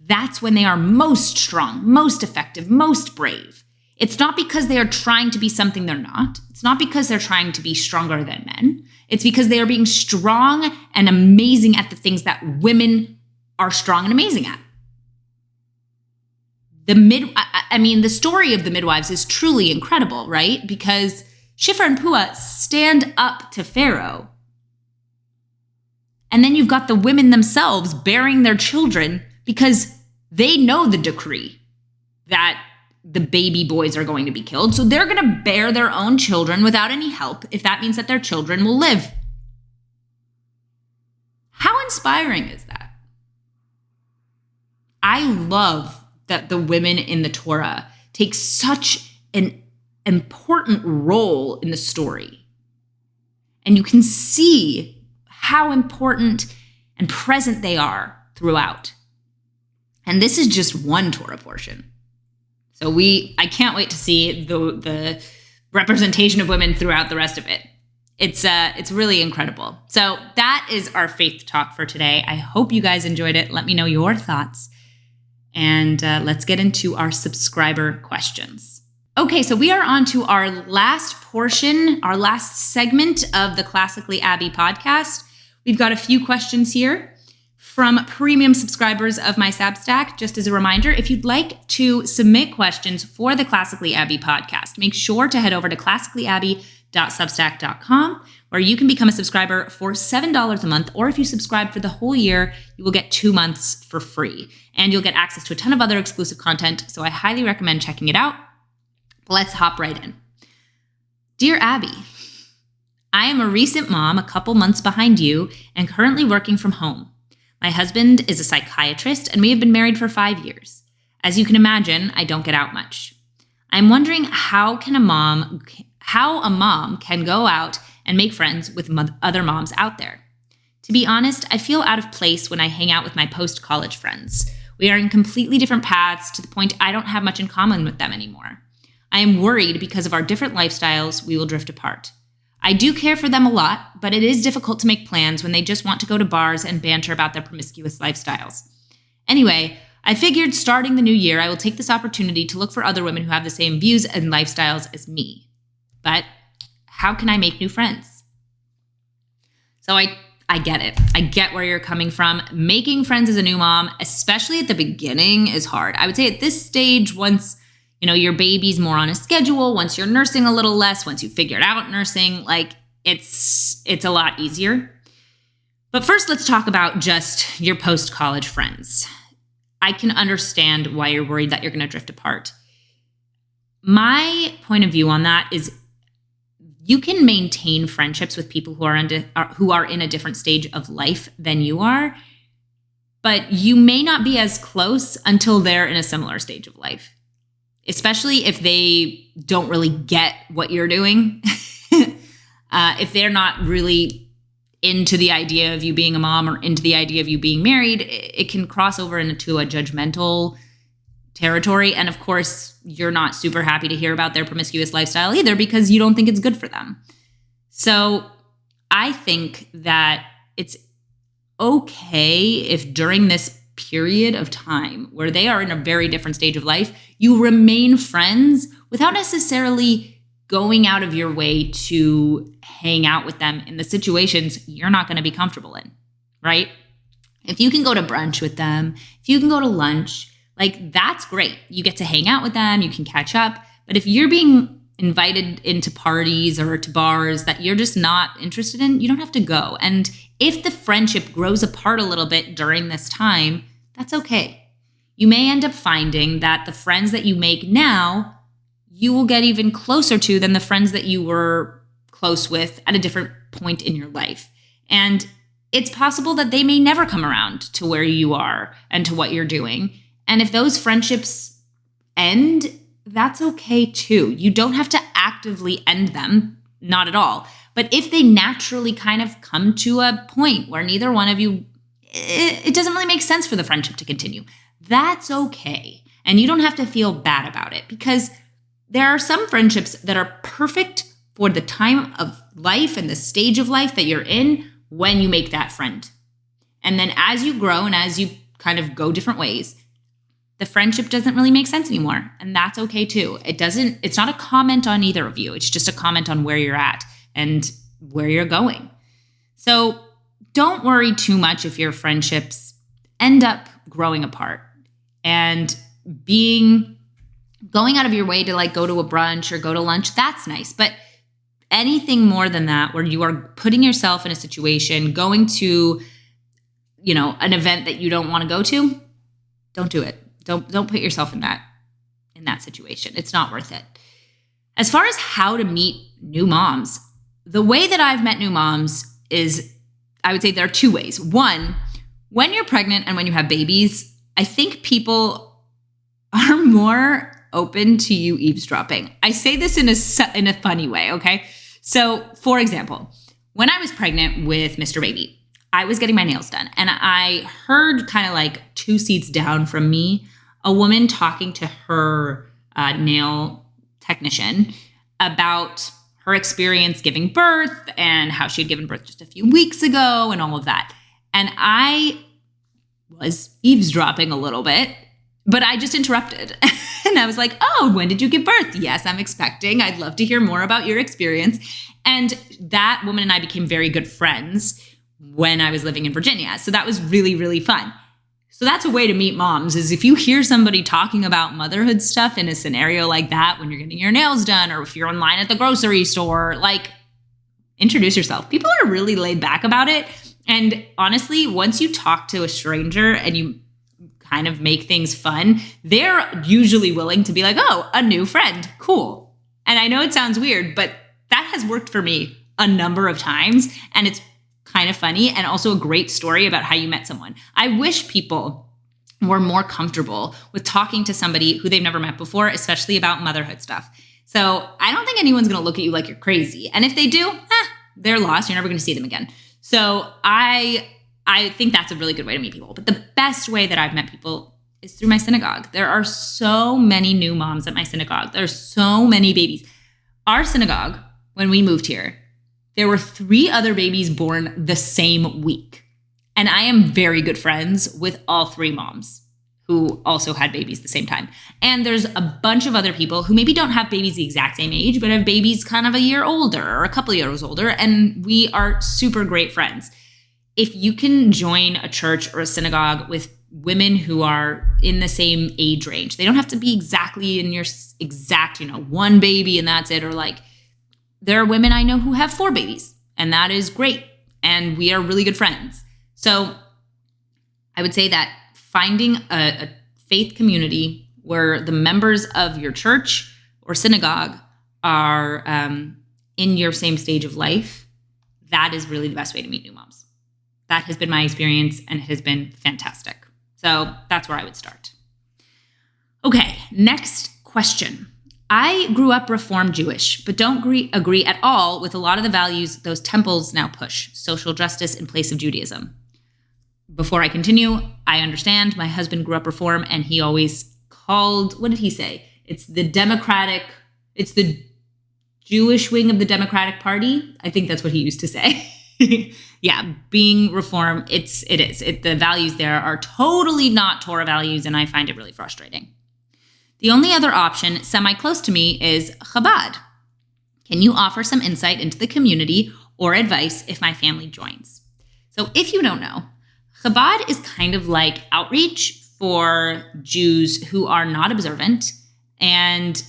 that's when they are most strong, most effective, most brave. It's not because they are trying to be something they're not. It's not because they're trying to be stronger than men. It's because they are being strong and amazing at the things that women are strong and amazing at. The story of the midwives is truly incredible, right? Because Shifra and Pua stand up to Pharaoh. And then you've got the women themselves bearing their children because they know the decree that the baby boys are going to be killed. So they're going to bear their own children without any help if that means that their children will live. How inspiring is that? I love that the women in the Torah take such an important role in the story. And you can see how important and present they are throughout. And this is just one Torah portion. So I can't wait to see the representation of women throughout the rest of it. It's really incredible. So that is our faith talk for today. I hope you guys enjoyed it. Let me know your thoughts. And let's get into our subscriber questions. Okay, so we are on to our last portion, our last segment of the Classically Abby podcast. We've got a few questions here from premium subscribers of my Substack. Just as a reminder, if you'd like to submit questions for the Classically Abby podcast, make sure to head over to classicallyabby.substack.com, where you can become a subscriber for $7 a month, or if you subscribe for the whole year, you will get 2 months for free, and you'll get access to a ton of other exclusive content, so I highly recommend checking it out. Let's hop right in. Dear Abby, I am a recent mom, a couple months behind you, and currently working from home. My husband is a psychiatrist, and we have been married for 5 years. As you can imagine, I don't get out much. I'm wondering how a mom can go out and make friends with other moms out there. To be honest, I feel out of place when I hang out with my post-college friends. We are in completely different paths to the point I don't have much in common with them anymore. I am worried because of our different lifestyles, we will drift apart. I do care for them a lot, but it is difficult to make plans when they just want to go to bars and banter about their promiscuous lifestyles. Anyway, I figured starting the new year, I will take this opportunity to look for other women who have the same views and lifestyles as me. But how can I make new friends? So I get it. I get where you're coming from. Making friends as a new mom, especially at the beginning, is hard. I would say at this stage, once your baby's more on a schedule, once you're nursing a little less, once you figured out nursing, it's a lot easier. But first, let's talk about just your post-college friends. I can understand why you're worried that you're going to drift apart. My point of view on that is you can maintain friendships with people who are in a different stage of life than you are, but you may not be as close until they're in a similar stage of life. Especially if they don't really get what you're doing. If they're not really into the idea of you being a mom or into the idea of you being married, it can cross over into a judgmental territory. And of course, you're not super happy to hear about their promiscuous lifestyle either because you don't think it's good for them. So I think that it's okay if during this period of time where they are in a very different stage of life, you remain friends without necessarily going out of your way to hang out with them in the situations you're not going to be comfortable in, right? If you can go to brunch with them, if you can go to lunch, that's great. You get to hang out with them, you can catch up. But if you're being invited into parties or to bars that you're just not interested in, you don't have to go. And if the friendship grows apart a little bit during this time, that's okay. You may end up finding that the friends that you make now, you will get even closer to than the friends that you were close with at a different point in your life. And it's possible that they may never come around to where you are and to what you're doing. And if those friendships end, that's okay too. You don't have to actively end them, not at all. But if they naturally kind of come to a point where neither one of you, it doesn't really make sense for the friendship to continue, that's okay. And you don't have to feel bad about it, because there are some friendships that are perfect for the time of life and the stage of life that you're in when you make that friend. And then as you grow and as you kind of go different ways, the friendship doesn't really make sense anymore. And that's okay too. It's not a comment on either of you. It's just a comment on where you're at and where you're going. So don't worry too much if your friendships end up growing apart and going out of your way to go to a brunch or go to lunch. That's nice. But anything more than that, where you are putting yourself in a situation, going to, an event that you don't want to go to, don't do it. Don't put yourself in that situation. It's not worth it. As far as how to meet new moms, the way that I've met new moms is, I would say there are two ways. One, when you're pregnant and when you have babies, I think people are more open to you eavesdropping. I say this in a funny way, okay? So, for example, when I was pregnant with Mr. Baby, I was getting my nails done, and I heard kind of 2 seats down from me, a woman talking to her nail technician about her experience giving birth and how she had given birth just a few weeks ago and all of that. And I was eavesdropping a little bit, but I just interrupted. And I was like, oh, when did you give birth? Yes, I'm expecting. I'd love to hear more about your experience. And that woman and I became very good friends when I was living in Virginia. So that was really, really fun. So that's a way to meet moms, is if you hear somebody talking about motherhood stuff in a scenario like that, when you're getting your nails done, or if you're in line at the grocery store, like, introduce yourself. People are really laid back about it. And honestly, once you talk to a stranger and you kind of make things fun, they're usually willing to be like, oh, a new friend. Cool. And I know it sounds weird, but that has worked for me a number of times. And it's kind of funny and also a great story about how you met someone. I wish people were more comfortable with talking to somebody who they've never met before, especially about motherhood stuff. So I don't think anyone's going to look at you like you're crazy. And if they do, they're lost. You're never going to see them again. So I think that's a really good way to meet people. But the best way that I've met people is through my synagogue. There are so many new moms at my synagogue. There's so many babies. Our synagogue, when we moved here, there were 3 other babies born the same week. And I am very good friends with all 3 moms who also had babies at the same time. And there's a bunch of other people who maybe don't have babies the exact same age, but have babies kind of a year older or a couple of years older. And we are super great friends. If you can join a church or a synagogue with women who are in the same age range, they don't have to be exactly in your exact, one baby and that's it. Or like, there are women I know who have 4 babies, and that is great. And we are really good friends. So I would say that finding a faith community where the members of your church or synagogue are in your same stage of life, that is really the best way to meet new moms. That has been my experience, and it has been fantastic. So that's where I would start. Okay, next question. I grew up Reform Jewish, but don't agree at all with a lot of the values those temples now push, social justice in place of Judaism. Before I continue, I understand my husband grew up Reform, and he always called, what did he say? It's the Jewish wing of the Democratic Party. I think that's what he used to say. Yeah, being Reform, it is. The values there are totally not Torah values, and I find it really frustrating. The only other option semi-close to me is Chabad. Can you offer some insight into the community or advice if my family joins? So if you don't know, Chabad is kind of like outreach for Jews who are not observant. And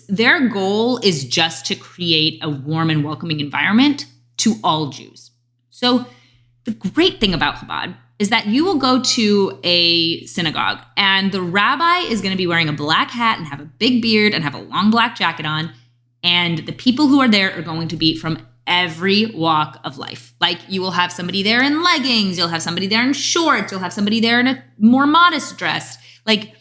their goal is just to create a warm and welcoming environment to all Jews. So the great thing about Chabad is that you will go to a synagogue and the rabbi is going to be wearing a black hat and have a big beard and have a long black jacket on. And the people who are there are going to be from every walk of life. Like, you will have somebody there in leggings, you'll have somebody there in shorts, you'll have somebody there in a more modest dress. Like,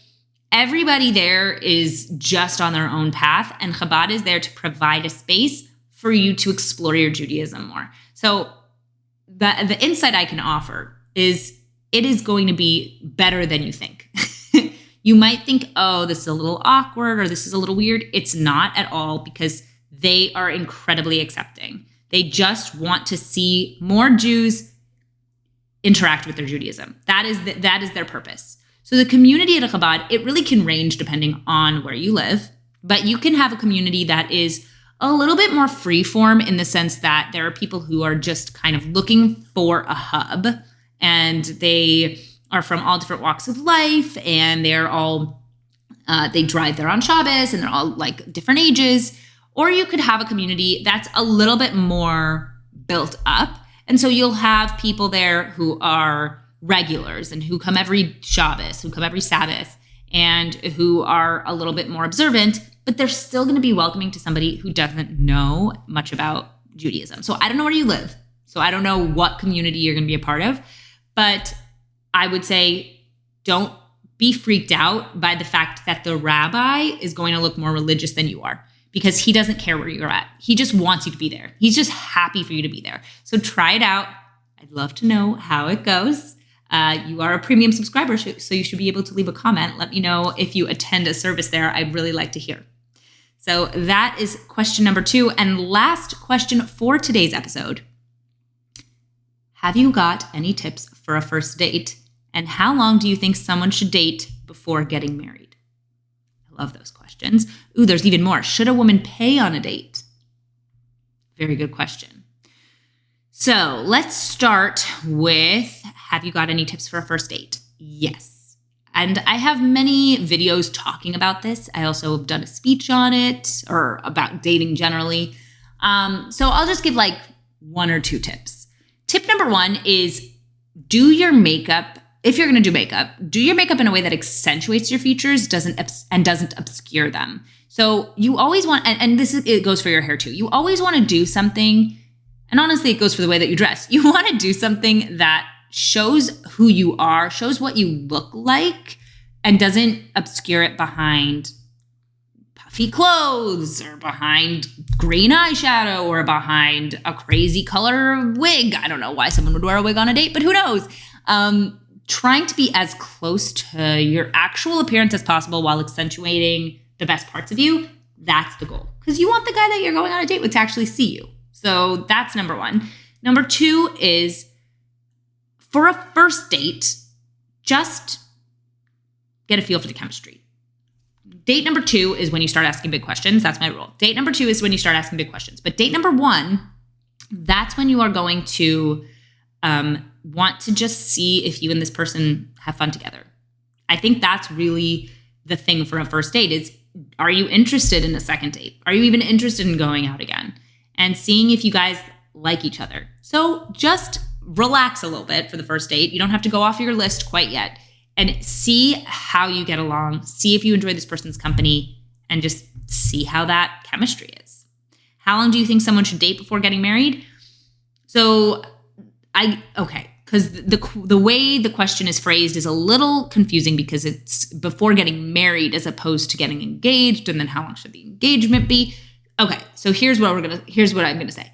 everybody there is just on their own path, and Chabad is there to provide a space for you to explore your Judaism more. So the insight I can offer is it is going to be better than you think. You might think, oh, this is a little awkward or this is a little weird. It's not at all, because they are incredibly accepting. They just want to see more Jews interact with their Judaism. That is their purpose. So the community at a Chabad, it really can range depending on where you live, but you can have a community that is a little bit more freeform in the sense that there are people who are just kind of looking for a hub, and they are from all different walks of life, and they're all, they drive there on Shabbos, and they're all like different ages. Or you could have a community that's a little bit more built up. And so you'll have people there who are regulars and who come every Shabbos, who come every Sabbath, and who are a little bit more observant, but they're still going to be welcoming to somebody who doesn't know much about Judaism. So I don't know where you live. So I don't know what community you're going to be a part of, but I would say don't be freaked out by the fact that the rabbi is going to look more religious than you are, because he doesn't care where you're at. He just wants you to be there. He's just happy for you to be there. So try it out. I'd love to know how it goes. You are a premium subscriber, so you should be able to leave a comment. Let me know if you attend a service there. I'd really like to hear. So that is question number 2. And last question for today's episode. Have you got any tips for a first date? And how long do you think someone should date before getting married? I love those questions. Ooh, there's even more. Should a woman pay on a date? Very good question. So let's start with, have you got any tips for a first date? Yes. And I have many videos talking about this. I also have done a speech on it, or about dating generally. So I'll just give like 1 or 2 tips. Tip number 1 is do your makeup. If you're going to do makeup, do your makeup in a way that accentuates your features, doesn't obscure them. So you always want, and it goes for your hair too. You always want to do something, and honestly, it goes for the way that you dress. You want to do something that shows who you are, shows what you look like, and doesn't obscure it behind puffy clothes or behind green eyeshadow or behind a crazy color wig. I don't know why someone would wear a wig on a date, but who knows? Trying to be as close to your actual appearance as possible while accentuating the best parts of you. That's the goal. Because you want the guy that you're going on a date with to actually see you. So that's number 1. Number 2 is, for a first date, just get a feel for the chemistry. Date number 2 is when you start asking big questions. That's my rule. Date number 2 is when you start asking big questions. But date number 1, that's when you are going to want to just see if you and this person have fun together. I think that's really the thing for a first date is, are you interested in a second date? Are you even interested in going out again? And seeing if you guys like each other. So just relax a little bit for the first date. You don't have to go off your list quite yet. And see how you get along. See if you enjoy this person's company, and just see how that chemistry is. How long do you think someone should date before getting married? So because the way the question is phrased is a little confusing, because it's before getting married as opposed to getting engaged, and then how long should the engagement be? Okay, so here's what I'm gonna say.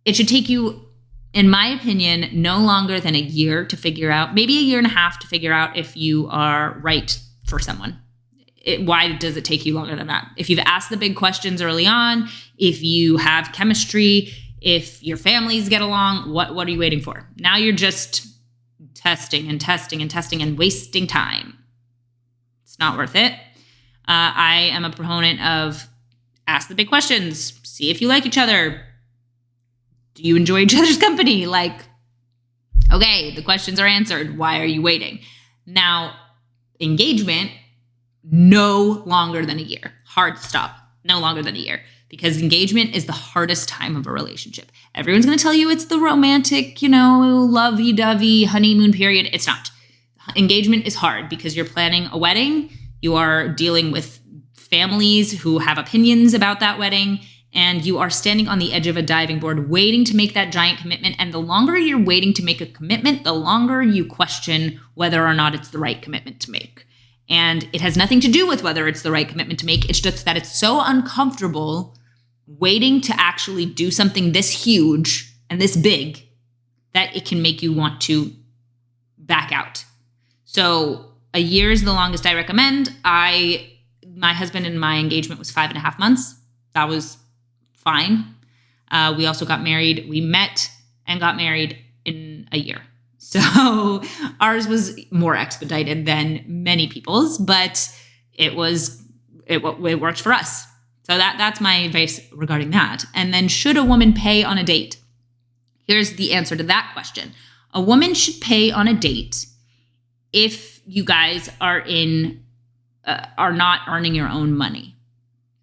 It should take you, in my opinion, no longer than a year to figure out, maybe a year and a half to figure out if you are right for someone. Why does it take you longer than that? If you've asked the big questions early on, if you have chemistry, if your families get along, what are you waiting for? Now you're just testing and wasting time. It's not worth it. I am a proponent of ask the big questions, see if you like each other. Do you enjoy each other's company? Like, okay, the questions are answered. Why are you waiting? Now, engagement, no longer than a year. Hard stop. No longer than a year. Because engagement is the hardest time of a relationship. Everyone's going to tell you it's the romantic, lovey-dovey honeymoon period. It's not. Engagement is hard because you're planning a wedding. You are dealing with families who have opinions about that wedding. And you are standing on the edge of a diving board waiting to make that giant commitment. And the longer you're waiting to make a commitment, the longer you question whether or not it's the right commitment to make. And it has nothing to do with whether it's the right commitment to make. It's just that it's so uncomfortable waiting to actually do something this huge and this big that it can make you want to back out. So a year is the longest I recommend. My husband and my engagement was 5.5 months. That was fine. We also got married. We met and got married in a year. So ours was more expedited than many people's, but it worked for us. So that's my advice regarding that. And then, should a woman pay on a date? Here's the answer to that question. A woman should pay on a date if you guys are not earning your own money.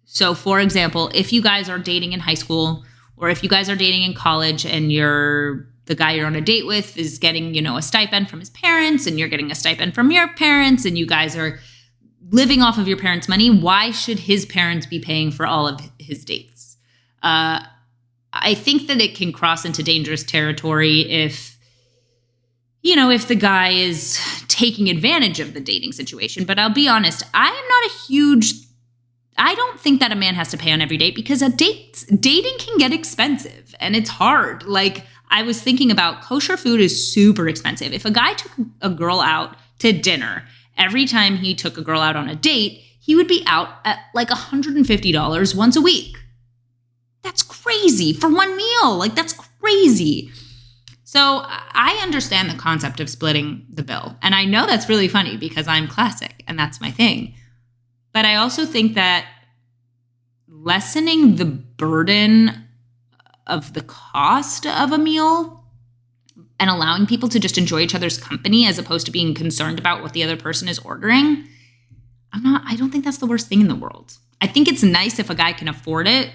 So, for example, if you guys are dating in high school, or if you guys are dating in college and the guy you're on a date with is getting, a stipend from his parents, and you're getting a stipend from your parents, and you guys are living off of your parents' money, why should his parents be paying for all of his dates? I think that it can cross into dangerous territory if the guy is taking advantage of the dating situation. But I'll be honest, I don't think that a man has to pay on every date, because dating can get expensive and it's hard. Like, I was thinking about kosher food is super expensive. If a guy took a girl out to dinner, every time he took a girl out on a date, he would be out at like $150 once a week. That's crazy for one meal. Like, that's crazy. So I understand the concept of splitting the bill. And I know that's really funny because I'm classic and that's my thing. But I also think that lessening the burden of the cost of a meal and allowing people to just enjoy each other's company as opposed to being concerned about what the other person is ordering, I don't think that's the worst thing in the world. I think it's nice if a guy can afford it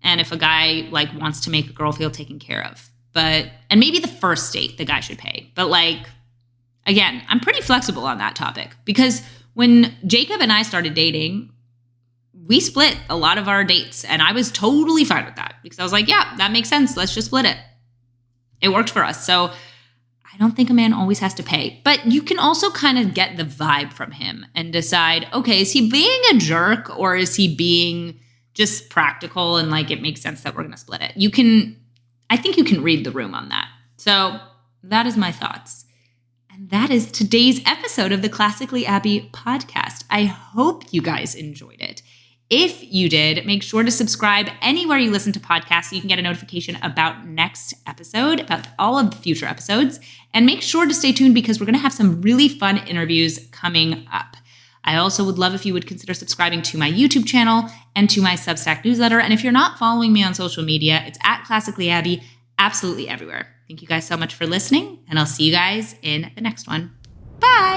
and if a guy like wants to make a girl feel taken care of. And maybe the first date the guy should pay. But like, again, I'm pretty flexible on that topic because when Jacob and I started dating, we split a lot of our dates and I was totally fine with that because I was like, yeah, that makes sense. Let's just split it. It worked for us. So I don't think a man always has to pay, but you can also kind of get the vibe from him and decide, okay, is he being a jerk or is he being just practical and like it makes sense that we're going to split it? I think you can read the room on that. So that is my thoughts. And that is today's episode of the Classically Abby podcast. I hope you guys enjoyed it. If you did, make sure to subscribe anywhere you listen to podcasts so you can get a notification about next episode, about all of the future episodes. And make sure to stay tuned because we're going to have some really fun interviews coming up. I also would love if you would consider subscribing to my YouTube channel and to my Substack newsletter. And if you're not following me on social media, it's at Classically Abby, absolutely everywhere. Thank you guys so much for listening, and I'll see you guys in the next one. Bye!